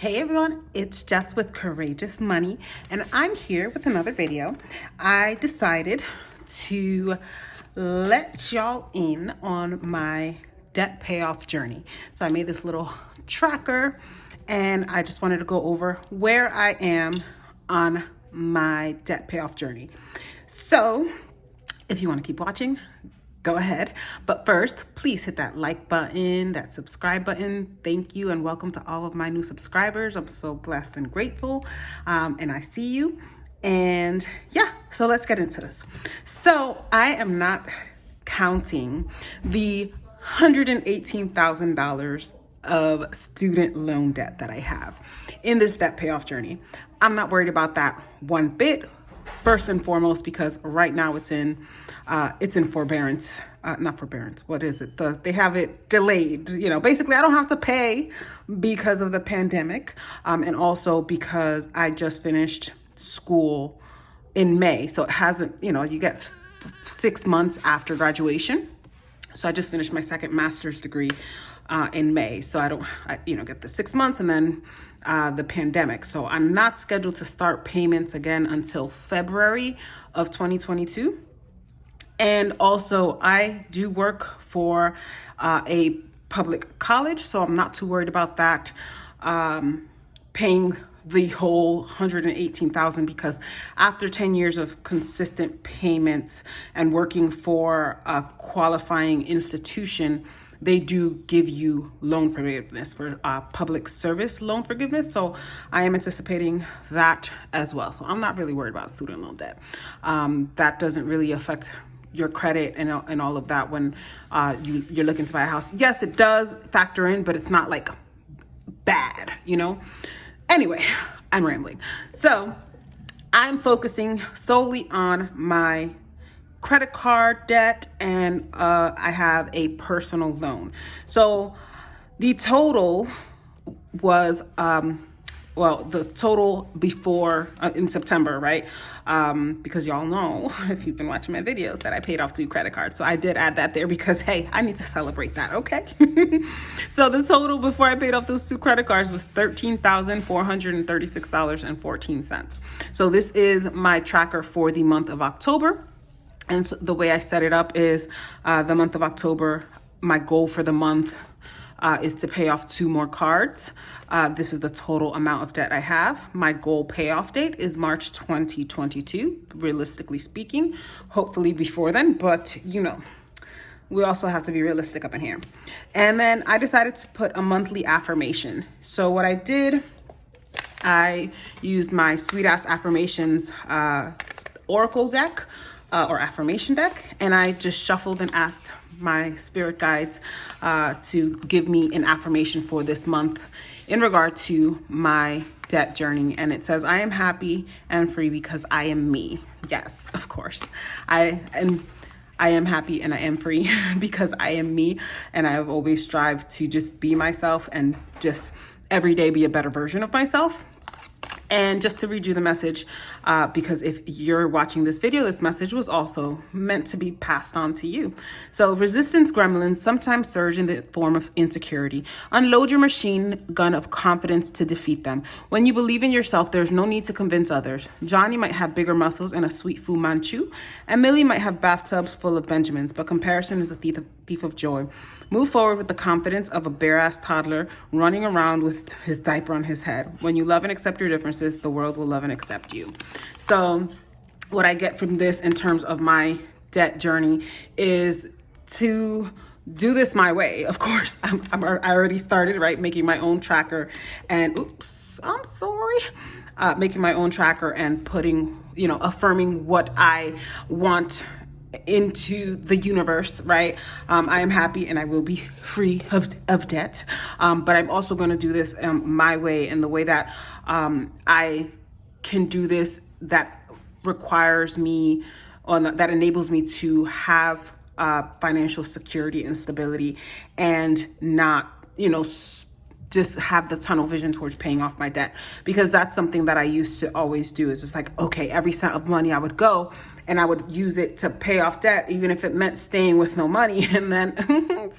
Hey everyone, it's Jess with Courageous Money, and I'm here with another video. I decided to let y'all in on my debt payoff journey. So I made this little tracker, and I just wanted to go over where I am on my debt payoff journey. So if you want to keep watching, go ahead. But first, please hit that like button, that subscribe button. Thank you and welcome to all of my new subscribers. I'm so blessed and grateful. And I see you. And yeah, so let's get into this. So I am not counting the $118,000 of student loan debt that I have in this debt payoff journey. I'm not worried about that one bit. First and foremost, because right now it's in forbearance, not forbearance. What is it? They have it delayed. Basically I don't have to pay because of the pandemic. And also because I just finished school in May. So it hasn't, you get 6 months after graduation. So I just finished my second master's degree in May. So I get the 6 months and then the pandemic. So I'm not scheduled to start payments again until February of 2022. And also I do work for a public college, so I'm not too worried about that paying the whole $118,000, because after 10 years of consistent payments and working for a qualifying institution, they do give you loan forgiveness for public service loan forgiveness. So I am anticipating that as well. So I'm not really worried about student loan debt. That doesn't really affect your credit and all of that when you're looking to buy a house. Yes, it does factor in, but it's not like bad, Anyway, I'm rambling. So I'm focusing solely on my credit card debt, and I have a personal loan. So the total was, the total before in September, right? Because y'all know, if you've been watching my videos, that I paid off 2 credit cards. So I did add that there because, hey, I need to celebrate that, okay? So the total before I paid off those 2 credit cards was $13,436.14. So this is my tracker for the month of October. And so the way I set it up is the month of October, my goal for the month is to pay off 2 more cards. This is the total amount of debt I have. My goal payoff date is March 2022, realistically speaking, hopefully before then, but we also have to be realistic up in here. And then I decided to put a monthly affirmation. So what I did, I used my Sweet Ass Affirmations Oracle deck, or affirmation deck, and I just shuffled and asked my spirit guides to give me an affirmation for this month in regard to my debt journey. And it says, I am happy and free because I am me. Yes, of course. I am happy and I am free because I am me, and I have always strived to just be myself and just every day be a better version of myself. And just to read you the message, because if you're watching this video, this message was also meant to be passed on to you. So resistance gremlins sometimes surge in the form of insecurity. Unload your machine gun of confidence to defeat them. When you believe in yourself, there's no need to convince others. Johnny might have bigger muscles and a sweet Fu Manchu, and Millie might have bathtubs full of Benjamins, but comparison is the thief of joy. Move forward with the confidence of a bare-ass toddler running around with his diaper on his head. When you love and accept your differences, the world will love and accept you. So what I get from this in terms of my debt journey is to do this my way. Of course, I already started, right? Making my own tracker and making my own tracker and putting, affirming what I want into the universe, right? I am happy and I will be free of debt. But I'm also going to do this my way, and the way that I can do this that requires me, or that enables me to have financial security and stability, and not, just have the tunnel vision towards paying off my debt, because that's something that I used to always do. Is just like, okay, every cent of money I would go and I would use it to pay off debt, even if it meant staying with no money, and then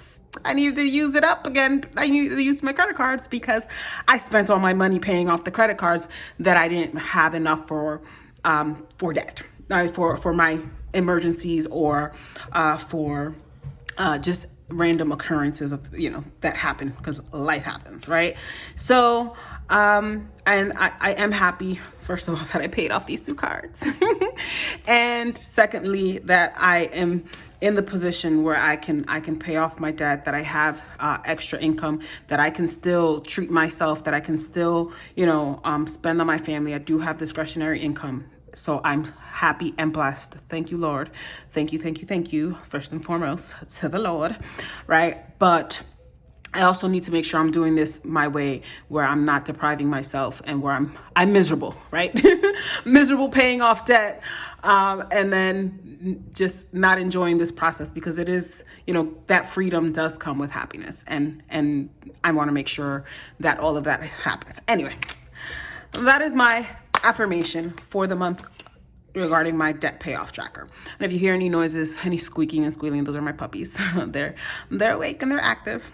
I needed to use it up again. I needed to use my credit cards because I spent all my money paying off the credit cards that I didn't have enough for debt, for my emergencies or for just random occurrences of, that happen because life happens, right? So, and I am happy, first of all, that I paid off these 2 cards. And secondly, that I am in the position where I can pay off my debt, that I have extra income, that I can still treat myself, that I can still, spend on my family. I do have discretionary income. So I'm happy and blessed. Thank you, Lord. Thank you, first and foremost, to the Lord, right? But I also need to make sure I'm doing this my way, where I'm not depriving myself and where I'm miserable, right? Miserable paying off debt, and then just not enjoying this process, because it is, that freedom does come with happiness, and I want to make sure that all of that happens. Anyway, that is my affirmation for the month regarding my debt payoff tracker. And if you hear any noises, any squeaking and squealing, those are my puppies. They're awake and they're active.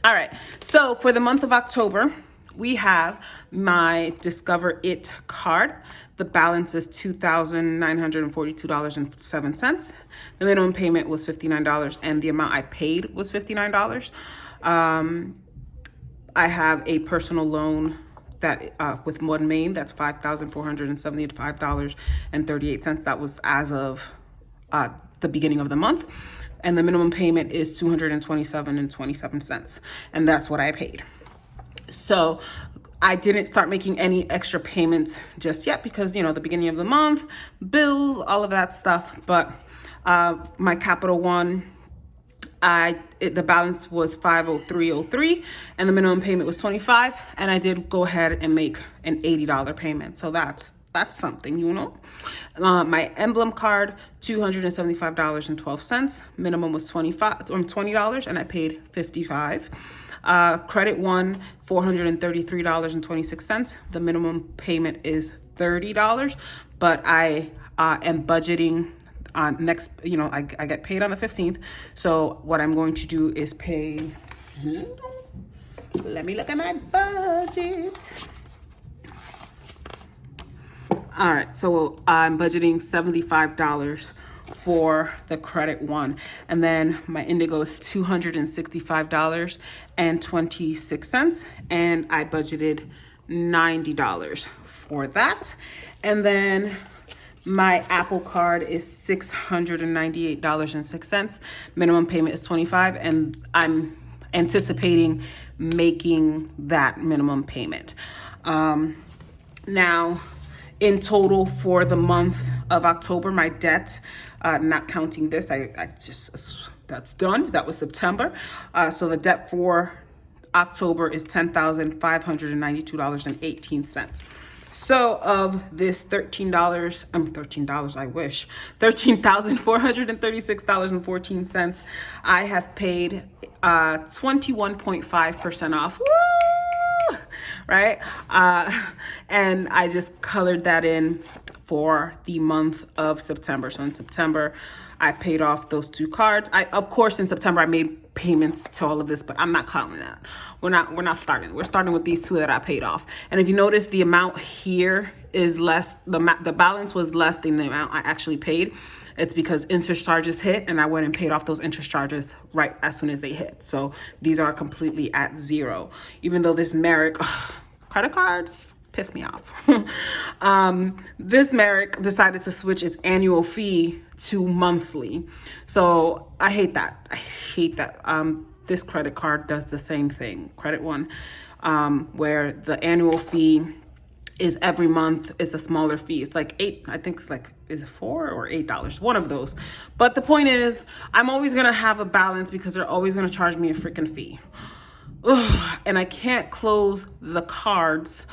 All right, so for the month of October, we have my Discover It card. The balance is $2,942.07. The minimum payment was $59, and the amount I paid was $59. I have a personal loan that with One Main, that's $5,475.38. That was as of the beginning of the month. And the minimum payment is $227.27. And that's what I paid. So I didn't start making any extra payments just yet because, the beginning of the month, bills, all of that stuff. But my Capital One, the balance was $503.03, and the minimum payment was $25, and I did go ahead and make an $80 payment. So that's something, My Emblem card, $275.12. Minimum was $20, and I paid $55. Credit One, $433.26. The minimum payment is $30, but I am budgeting next, I get paid on the 15th. So what I'm going to do is pay, let me look at my budget. All right, so I'm budgeting $75 for the Credit One. And then my Indigo is $265.26. And I budgeted $90 for that. And then my Apple Card is $698.06. Minimum payment is $25, and I'm anticipating making that minimum payment. Now, in total for the month of October, my debt, not counting this, that's done. That was September. So the debt for October is $10,592.18. So of this $13, I wish, $13,436.14, I have paid 21.5% off. Woo! Right? And I just colored that in for the month of September. So in September, I paid off those 2 cards. Of course, in September, I made payments to all of this, but I'm not counting that. We're not starting. We're starting with these 2 that I paid off. And if you notice, the amount here is less. The balance was less than the amount I actually paid. It's because interest charges hit, and I went and paid off those interest charges right as soon as they hit. So these are completely at 0. Even though this Merrick credit cards piss me off. This Merrick decided to switch its annual fee to monthly. So I hate that. This credit card does the same thing, Credit One, where the annual fee is every month. It's a smaller fee. It's like is it $4 or $8? One of those. But the point is, I'm always gonna have a balance because they're always gonna charge me a freaking fee. Ugh, and I can't close the cards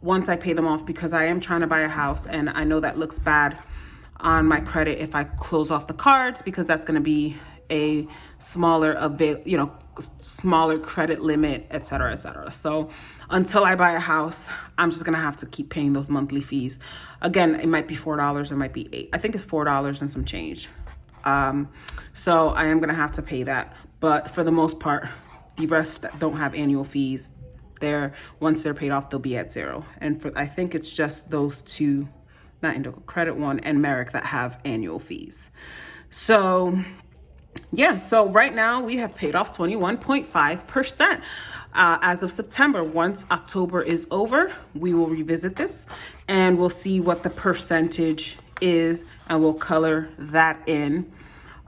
once I pay them off because I am trying to buy a house, and I know that looks bad on my credit if I close off the cards, because that's going to be a smaller smaller credit limit, etc., etc. So until I buy a house, I'm just going to have to keep paying those monthly fees. Again, it might be $4, it might be $8. I think it's $4 and some change. So I am going to have to pay that. but for the most part, the rest that don't have annual fees, once they're paid off, they'll be at 0. And I think it's just those two, not Indigo Credit One and Merrick, that have annual fees. So yeah, so right now we have paid off 21.5%. As of September. Once October is over, we will revisit this and we'll see what the percentage is, and we'll color that in.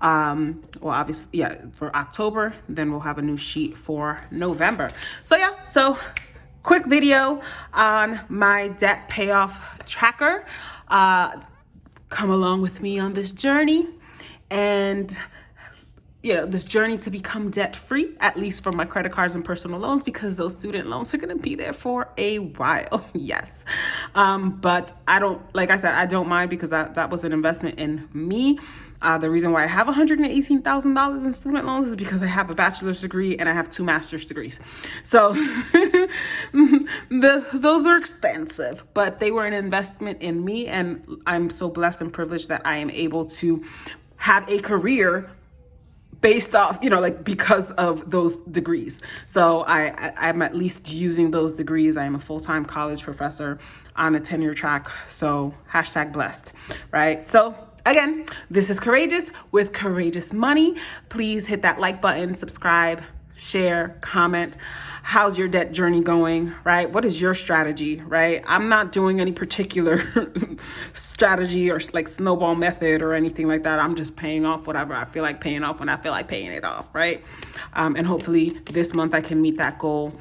Well, obviously, yeah, for October, then we'll have a new sheet for November. So yeah, so quick video on my debt payoff tracker. Come along with me on this journey, and this journey to become debt-free, at least for my credit cards and personal loans, because those student loans are going to be there for a while. Yes. But I don't, like I said, I don't mind, because that was an investment in me. The reason why I have $118,000 in student loans is because I have a bachelor's degree and I have 2 master's degrees. So those are expensive, but they were an investment in me. And I'm so blessed and privileged that I am able to have a career based off, because of those degrees. So I'm at least using those degrees. I am a full-time college professor on a tenure track. So #blessed, right? So again, this is Courageous with Courageous Money. Please hit that like button, subscribe, share, comment. How's your debt journey going, right? What is your strategy, right? I'm not doing any particular strategy or like snowball method or anything like that. I'm just paying off whatever I feel like paying off when I feel like paying it off, right? And hopefully this month I can meet that goal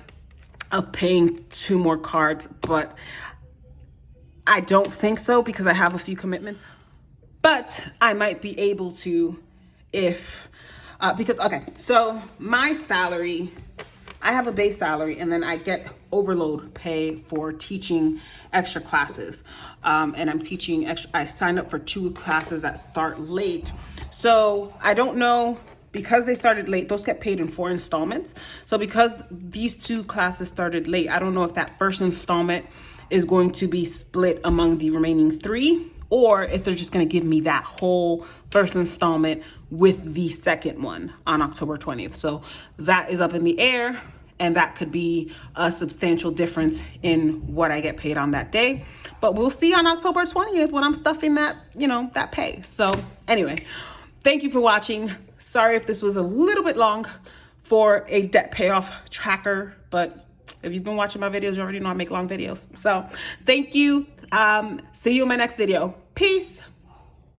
of paying 2 more cards, but I don't think so because I have a few commitments. But I might be able to okay, so my salary, I have a base salary, and then I get overload pay for teaching extra classes. And I'm teaching I signed up for 2 classes that start late. So I don't know, because they started late, those get paid in 4 installments. So because these 2 classes started late, I don't know if that first installment is going to be split among the remaining 3, or if they're just going to give me that whole first installment with the second one on October 20th. So that is up in the air, and that could be a substantial difference in what I get paid on that day. But we'll see on October 20th when I'm stuffing that, that pay. So anyway, thank you for watching. Sorry if this was a little bit long for a debt payoff tracker, but if you've been watching my videos, you already know I make long videos. So thank you. See you in my next video. Peace.